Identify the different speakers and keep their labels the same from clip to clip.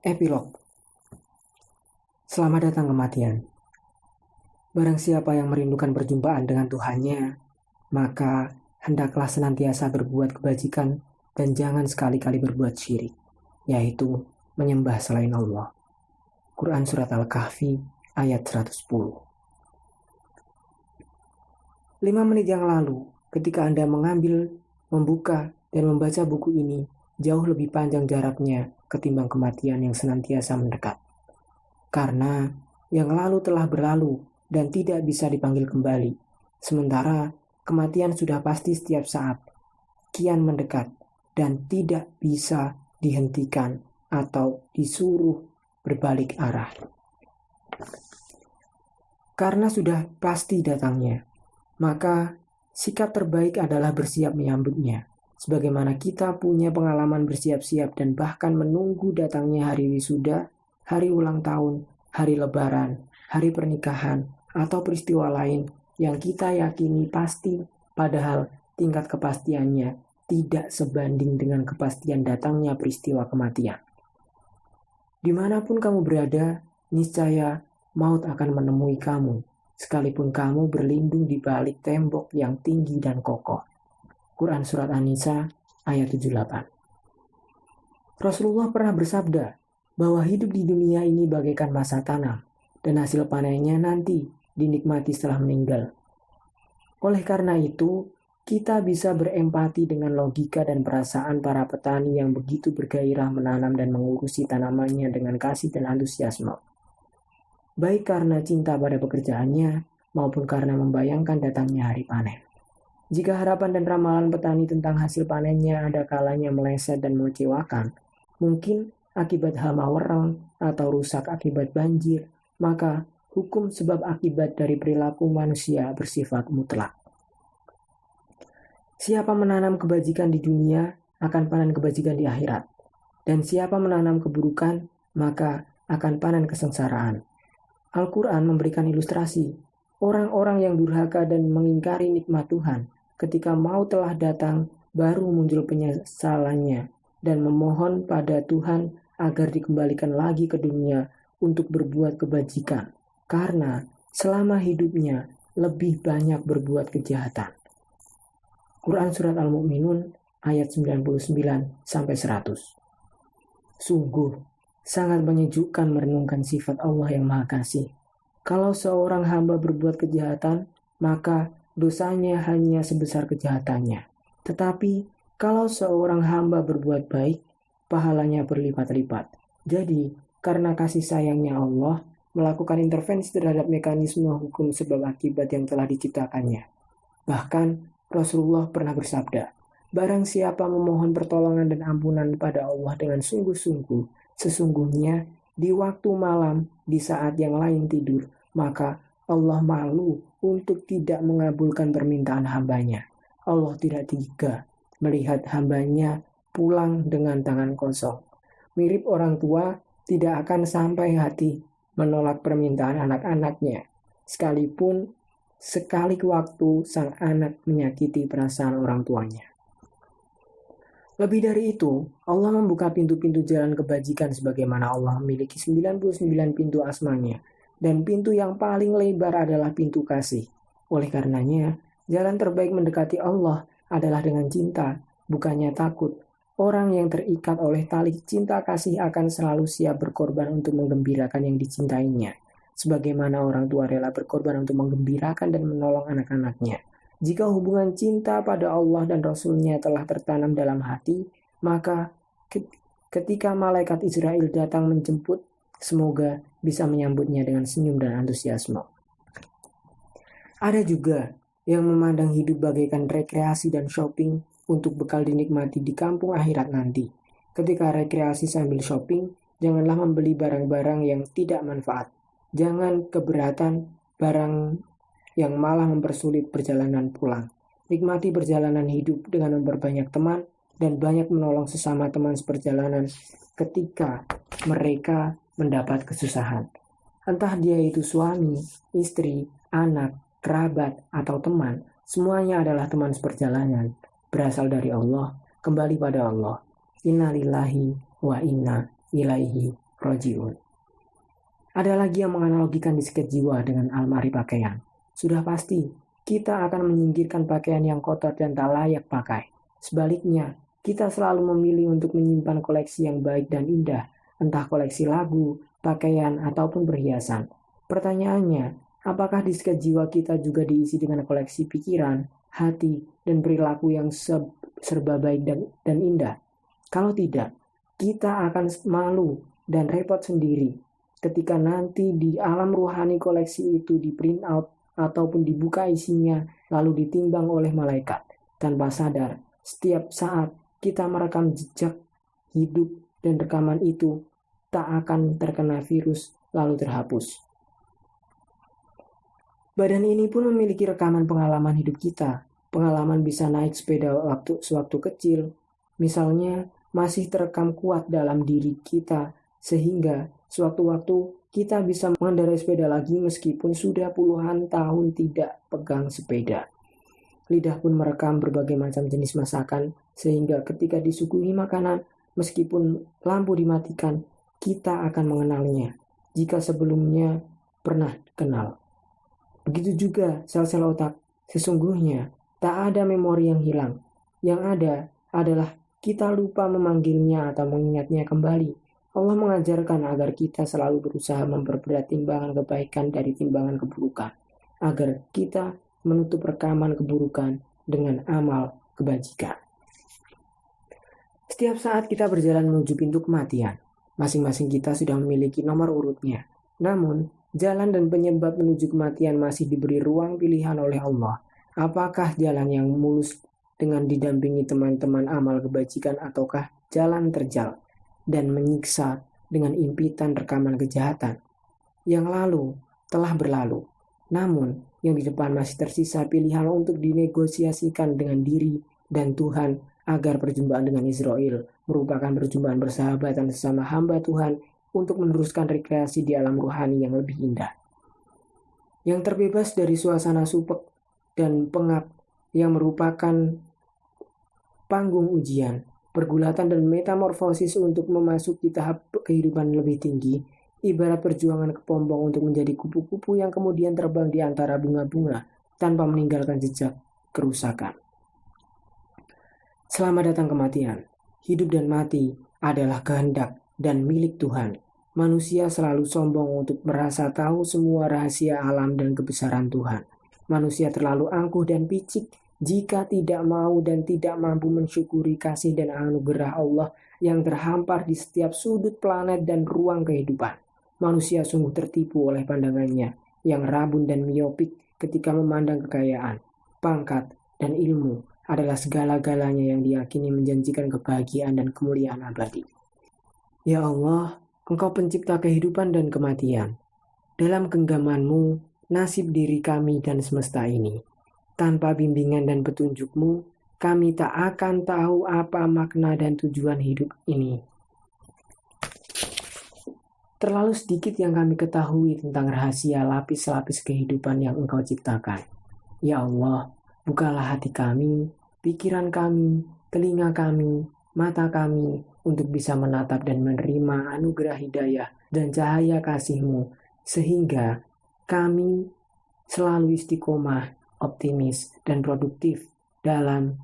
Speaker 1: Epilog. Selamat datang kematian. Barang siapa yang merindukan perjumpaan dengan Tuhannya, maka hendaklah senantiasa berbuat kebajikan dan jangan sekali-kali berbuat syirik, yaitu menyembah selain Allah. Quran Surat Al-Kahfi ayat 110. 5 menit yang lalu, ketika Anda membuka dan membaca buku ini, jauh lebih panjang jaraknya ketimbang kematian yang senantiasa mendekat. Karena yang lalu telah berlalu dan tidak bisa dipanggil kembali. Sementara kematian sudah pasti setiap saat, kian mendekat dan tidak bisa dihentikan atau disuruh berbalik arah. Karena sudah pasti datangnya, maka sikap terbaik adalah bersiap menyambutnya. Sebagaimana kita punya pengalaman bersiap-siap dan bahkan menunggu datangnya hari wisuda, hari ulang tahun, hari lebaran, hari pernikahan, atau peristiwa lain yang kita yakini pasti, padahal tingkat kepastiannya tidak sebanding dengan kepastian datangnya peristiwa kematian. Dimanapun kamu berada, niscaya maut akan menemui kamu, sekalipun kamu berlindung di balik tembok yang tinggi dan kokoh. Quran Surat An-Nisa ayat 78. Rasulullah pernah bersabda bahwa hidup di dunia ini bagaikan masa tanam, dan hasil panennya nanti dinikmati setelah meninggal. Oleh karena itu, kita bisa berempati dengan logika dan perasaan para petani yang begitu bergairah menanam dan mengurusi tanamannya dengan kasih dan antusiasme. Baik karena cinta pada pekerjaannya, maupun karena membayangkan datangnya hari panen. Jika harapan dan ramalan petani tentang hasil panennya ada kalanya meleset dan mengecewakan, mungkin akibat hama wereng atau rusak akibat banjir, maka hukum sebab akibat dari perilaku manusia bersifat mutlak. Siapa menanam kebajikan di dunia akan panen kebajikan di akhirat, dan siapa menanam keburukan maka akan panen kesengsaraan. Al-Quran memberikan ilustrasi orang-orang yang durhaka dan mengingkari nikmat Tuhan ketika maut telah datang baru muncul penyesalannya dan memohon pada Tuhan agar dikembalikan lagi ke dunia untuk berbuat kebajikan, karena selama hidupnya lebih banyak berbuat kejahatan. Quran Surat Al-Mu'minun ayat 99-100. Sungguh, sangat menyejukkan merenungkan sifat Allah yang Maha Kasih. Kalau seorang hamba berbuat kejahatan, maka dosanya hanya sebesar kejahatannya. Tetapi, kalau seorang hamba berbuat baik, pahalanya berlipat-lipat. Jadi, karena kasih sayangnya Allah, melakukan intervensi terhadap mekanisme hukum sebab akibat yang telah diciptakannya. Bahkan, Rasulullah pernah bersabda, barang siapa memohon pertolongan dan ampunan pada Allah dengan sungguh-sungguh, sesungguhnya di waktu malam, di saat yang lain tidur, maka Allah malu untuk tidak mengabulkan permintaan hambanya. Allah tidak tega melihat hambanya pulang dengan tangan kosong. Mirip orang tua tidak akan sampai hati menolak permintaan anak-anaknya, sekalipun sekali waktu sang anak menyakiti perasaan orang tuanya. Lebih dari itu, Allah membuka pintu-pintu jalan kebajikan sebagaimana Allah memiliki 99 pintu asmanya, dan pintu yang paling lebar adalah pintu kasih. Oleh karenanya, jalan terbaik mendekati Allah adalah dengan cinta, bukannya takut. Orang yang terikat oleh tali cinta kasih akan selalu siap berkorban untuk menggembirakan yang dicintainya, sebagaimana orang tua rela berkorban untuk menggembirakan dan menolong anak-anaknya. Jika hubungan cinta pada Allah dan Rasul-Nya telah tertanam dalam hati, maka ketika malaikat Israel datang menjemput, semoga bisa menyambutnya dengan senyum dan antusiasme. Ada juga yang memandang hidup bagaikan rekreasi dan shopping untuk bekal dinikmati di kampung akhirat nanti. Ketika rekreasi sambil shopping, janganlah membeli barang-barang yang tidak manfaat. Jangan keberatan barang yang malah mempersulit perjalanan pulang. Nikmati perjalanan hidup dengan memperbanyak teman dan banyak menolong sesama teman seperjalanan ketika mereka mendapat kesusahan. Entah dia itu suami, istri, anak, kerabat, atau teman, semuanya adalah teman seperjalanan. Berasal dari Allah, kembali pada Allah. Inna lillahi wa inna ilaihi raji'un. Ada lagi yang menganalogikan disket jiwa dengan almari pakaian. Sudah pasti, kita akan menyingkirkan pakaian yang kotor dan tak layak pakai. Sebaliknya, kita selalu memilih untuk menyimpan koleksi yang baik dan indah, entah koleksi lagu, pakaian, ataupun perhiasan. Pertanyaannya, apakah disket jiwa kita juga diisi dengan koleksi pikiran, hati, dan perilaku yang serba baik dan indah? Kalau tidak, kita akan malu dan repot sendiri ketika nanti di alam ruhani koleksi itu di print out ataupun dibuka isinya lalu ditimbang oleh malaikat. Tanpa sadar, setiap saat kita merekam jejak hidup dan rekaman itu tak akan terkena virus lalu terhapus. Badan ini pun memiliki rekaman pengalaman hidup kita. Pengalaman bisa naik sepeda sewaktu kecil, misalnya masih terekam kuat dalam diri kita sehingga sewaktu-waktu kita bisa mengendarai sepeda lagi meskipun sudah puluhan tahun tidak pegang sepeda. Lidah pun merekam berbagai macam jenis masakan sehingga ketika disuguhi makanan meskipun lampu dimatikan kita akan mengenalnya jika sebelumnya pernah kenal. Begitu juga sel-sel otak. Sesungguhnya tak ada memori yang hilang. Yang ada adalah kita lupa memanggilnya atau mengingatnya kembali. Allah mengajarkan agar kita selalu berusaha memperberat timbangan kebaikan dari timbangan keburukan, agar kita menutup rekaman keburukan dengan amal kebajikan. Setiap saat kita berjalan menuju pintu kematian, masing-masing kita sudah memiliki nomor urutnya. Namun, jalan dan penyebab menuju kematian masih diberi ruang pilihan oleh Allah. Apakah jalan yang mulus dengan didampingi teman-teman amal kebajikan ataukah jalan terjal dan menyiksa dengan impitan rekaman kejahatan? Yang lalu telah berlalu, namun yang di depan masih tersisa pilihan untuk dinegosiasikan dengan diri dan Tuhan agar perjumpaan dengan Israel merupakan perjumpaan bersahabatan sesama hamba Tuhan untuk meneruskan rekreasi di alam rohani yang lebih indah. Yang terbebas dari suasana supek dan pengap yang merupakan panggung ujian, pergulatan dan metamorfosis untuk memasuki tahap kehidupan lebih tinggi, ibarat perjuangan kepompong untuk menjadi kupu-kupu yang kemudian terbang di antara bunga-bunga tanpa meninggalkan jejak kerusakan. Selamat datang kematian. Hidup dan mati adalah kehendak dan milik Tuhan. Manusia selalu sombong untuk merasa tahu semua rahasia alam dan kebesaran Tuhan. Manusia terlalu angkuh dan picik jika tidak mau dan tidak mampu mensyukuri kasih dan anugerah Allah yang terhampar di setiap sudut planet dan ruang kehidupan. Manusia sungguh tertipu oleh pandangannya yang rabun dan miopik ketika memandang kekayaan, pangkat, dan ilmu adalah segala-galanya yang diyakini menjanjikan kebahagiaan dan kemuliaan abadi. Ya Allah, Engkau pencipta kehidupan dan kematian. Dalam genggaman-Mu, nasib diri kami dan semesta ini. Tanpa bimbingan dan petunjuk-Mu, kami tak akan tahu apa makna dan tujuan hidup ini. Terlalu sedikit yang kami ketahui tentang rahasia lapis-lapis kehidupan yang Engkau ciptakan. Ya Allah, bukalah hati kami, pikiran kami, telinga kami, mata kami untuk bisa menatap dan menerima anugerah hidayah dan cahaya kasih-Mu, sehingga kami selalu istiqomah, optimis, dan produktif dalam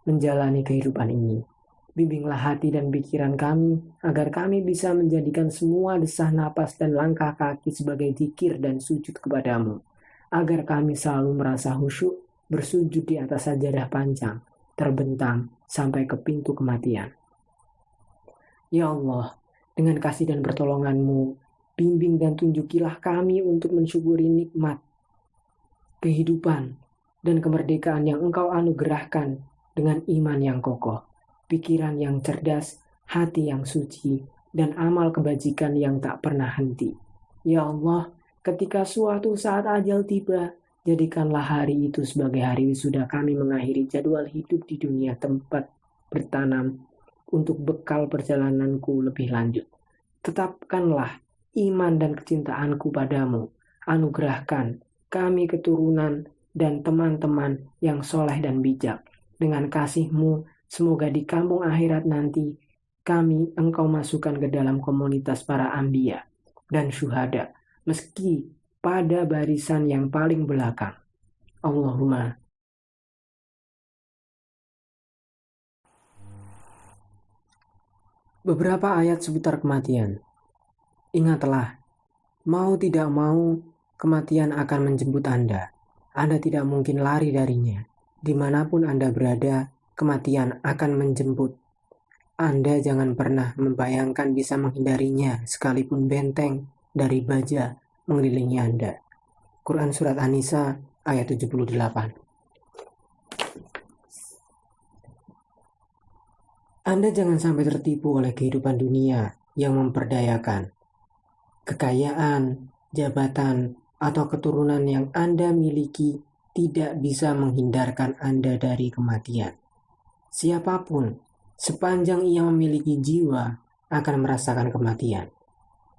Speaker 1: menjalani kehidupan ini. Bimbinglah hati dan pikiran kami agar kami bisa menjadikan semua desah napas dan langkah kaki sebagai zikir dan sujud kepadamu, agar kami selalu merasa khusyuk bersujud di atas sajadah panjang, terbentang sampai ke pintu kematian. Ya Allah, dengan kasih dan pertolongan-Mu, bimbing dan tunjukilah kami untuk mensyukuri nikmat kehidupan dan kemerdekaan yang Engkau anugerahkan dengan iman yang kokoh, pikiran yang cerdas, hati yang suci, dan amal kebajikan yang tak pernah henti. Ya Allah, ketika suatu saat ajal tiba, jadikanlah hari itu sebagai hari wisuda kami mengakhiri jadwal hidup di dunia tempat bertanam untuk bekal perjalananku lebih lanjut. Tetapkanlah iman dan kecintaanku padamu. Anugerahkan kami keturunan dan teman-teman yang soleh dan bijak. Dengan kasih-Mu, semoga di kampung akhirat nanti kami engkau masukkan ke dalam komunitas para anbiya dan syuhada, meski pada barisan yang paling belakang. Allahumma. Beberapa ayat seputar kematian. Ingatlah, mau tidak mau, kematian akan menjemput Anda. Anda tidak mungkin lari darinya. Dimanapun Anda berada, kematian akan menjemput. Anda jangan pernah membayangkan bisa menghindarinya, sekalipun benteng dari baja mengelilingi Anda. Quran Surat An-Nisa ayat 78. Anda jangan sampai tertipu oleh kehidupan dunia yang memperdayakan. Kekayaan, jabatan, atau keturunan yang Anda miliki tidak bisa menghindarkan Anda dari kematian. Siapapun, sepanjang ia memiliki jiwa, akan merasakan kematian.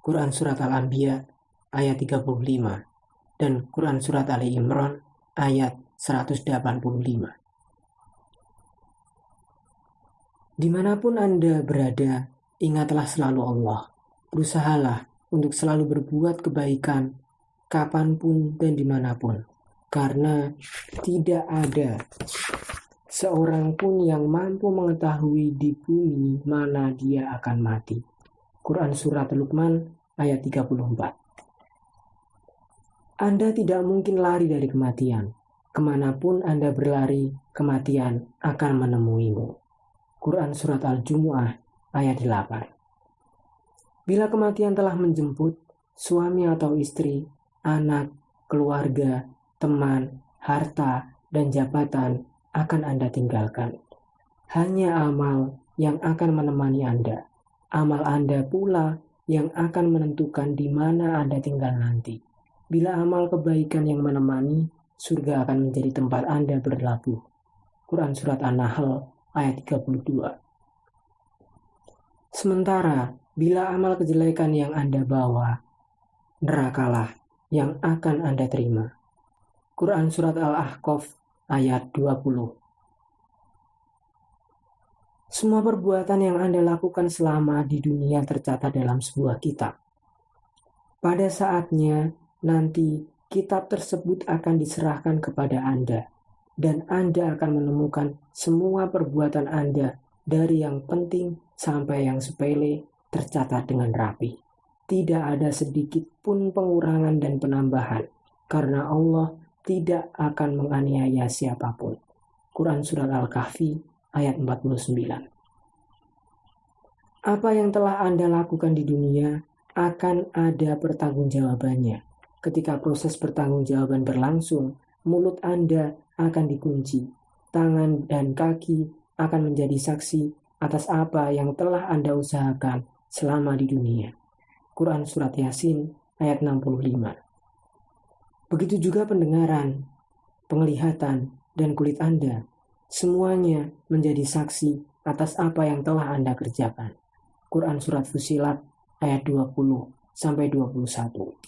Speaker 1: Quran Surat Al-Anbiya ayat 35 dan Quran Surat Ali Imran ayat 185. Dimanapun Anda berada, ingatlah selalu Allah. Berusahalah untuk selalu berbuat kebaikan, kapanpun dan dimanapun. Karena tidak ada seorang pun yang mampu mengetahui di bumi mana dia akan mati. Quran Surat Luqman ayat 34. Anda tidak mungkin lari dari kematian. Kemanapun Anda berlari, kematian akan menemuimu. Quran Surat Al-Jumu'ah ayat 8. Bila kematian telah menjemput, suami atau istri, anak, keluarga, teman, harta, dan jabatan akan Anda tinggalkan. Hanya amal yang akan menemani Anda. Amal Anda pula yang akan menentukan di mana Anda tinggal nanti. Bila amal kebaikan yang menemani, surga akan menjadi tempat Anda berlabuh. Quran Surat An-Nahl ayat 32. Sementara bila amal kejelekan yang Anda bawa, nerakalah yang akan Anda terima. Quran Surat Al-Ahqaf ayat 20. Semua perbuatan yang Anda lakukan selama di dunia tercatat dalam sebuah kitab. Pada saatnya, nanti kitab tersebut akan diserahkan kepada Anda. Dan Anda akan menemukan semua perbuatan Anda dari yang penting sampai yang sepele tercatat dengan rapi. Tidak ada sedikit pun pengurangan dan penambahan, karena Allah tidak akan menganiaya siapapun. Quran Surat Al-Kahfi ayat 49. Apa yang telah Anda lakukan di dunia akan ada pertanggungjawabannya. Ketika proses pertanggungjawaban berlangsung, mulut Anda akan dikunci, tangan dan kaki akan menjadi saksi atas apa yang telah Anda usahakan selama di dunia. Quran Surat Yasin ayat 65. Begitu juga pendengaran, penglihatan, dan kulit Anda. Semuanya menjadi saksi atas apa yang telah Anda kerjakan. Quran Surat Fusilat ayat 20-21.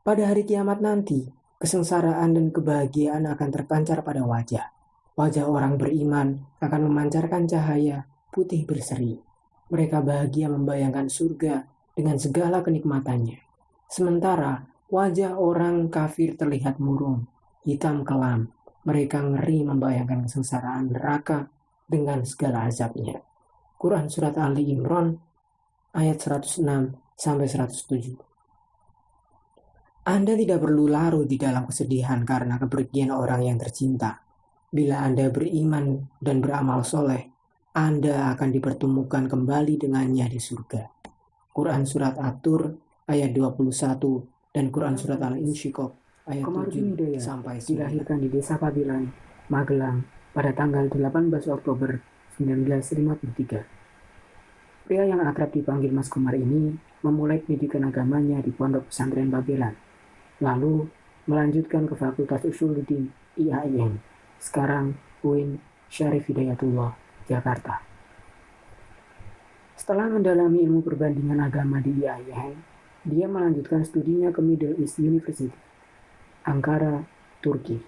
Speaker 1: Pada hari kiamat nanti, kesengsaraan dan kebahagiaan akan terpancar pada wajah. Wajah orang beriman akan memancarkan cahaya putih berseri. Mereka bahagia membayangkan surga dengan segala kenikmatannya. Sementara wajah orang kafir terlihat murung, hitam kelam. Mereka ngeri membayangkan kesengsaraan neraka dengan segala azabnya. Quran Surat Ali Imran ayat 106-107. Anda tidak perlu larut di dalam kesedihan karena kepergian orang yang tercinta. Bila Anda beriman dan beramal soleh, Anda akan dipertemukan kembali dengannya di surga. Quran Surat At-Tur ayat 21 dan Quran Surat Al-Insyiqaq ayat 7 sampai 9. Dilahirkan di Desa Pabilan, Magelang pada tanggal 18 Oktober 1953. Pria yang akrab dipanggil Mas Komar ini memulai pendidikan agamanya di Pondok Pesantren Babelan. Lalu melanjutkan ke Fakultas Usuluddin IAIN, sekarang UIN Syarif Hidayatullah, Jakarta. Setelah mendalami ilmu perbandingan agama di IAIN, dia melanjutkan studinya ke Middle East University, Ankara, Turki,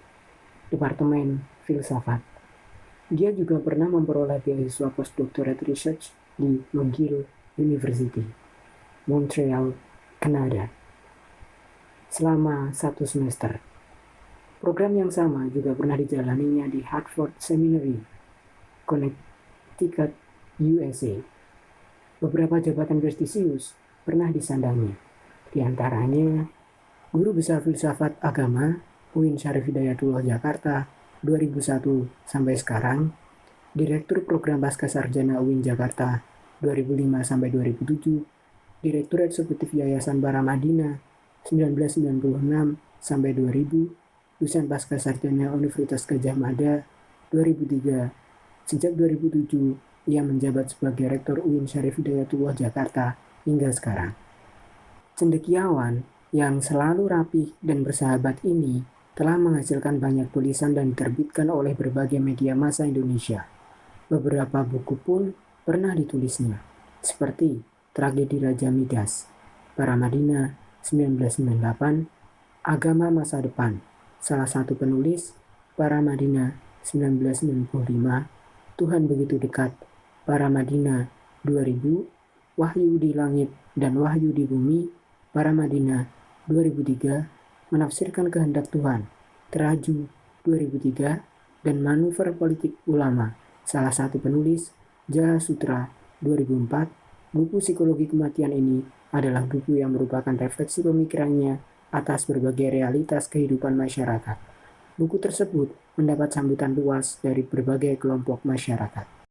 Speaker 1: Departemen Filsafat. Dia juga pernah memperoleh beasiswa postdoctorate research di McGill University, Montreal, Kanada, selama 1 semester. Program yang sama juga pernah dijalaninya di Hartford Seminary, Connecticut, USA. Beberapa jabatan prestisius pernah disandangnya, di antaranya Guru Besar Filsafat Agama UIN Syarif Hidayatullah Jakarta 2001 sampai sekarang, Direktur Program Pascasarjana UIN Jakarta 2005 sampai 2007, Direktur Eksekutif Yayasan Paramadina 1996 sampai 2000, Dosen Pascasarjana Universitas Gadjah Mada 2003. Sejak 2007, ia menjabat sebagai Rektor UIN Syarif Hidayatullah Jakarta hingga sekarang. Cendekiawan yang selalu rapih dan bersahabat ini telah menghasilkan banyak tulisan dan diterbitkan oleh berbagai media massa Indonesia. Beberapa buku pun pernah ditulisnya, seperti Tragedi Raja Midas, Paramadina 1998, Agama Masa Depan, salah satu penulis, Paramadina 1995, Tuhan Begitu Dekat, Paramadina 2000, Wahyu di Langit dan Wahyu di Bumi, Paramadina 2003, Menafsirkan Kehendak Tuhan, Teraju 2003, dan Manuver Politik Ulama, salah satu penulis, Jaha Sutra 2004. Buku Psikologi Kematian ini adalah buku yang merupakan refleksi pemikirannya atas berbagai realitas kehidupan masyarakat. Buku tersebut mendapat sambutan luas dari berbagai kelompok masyarakat.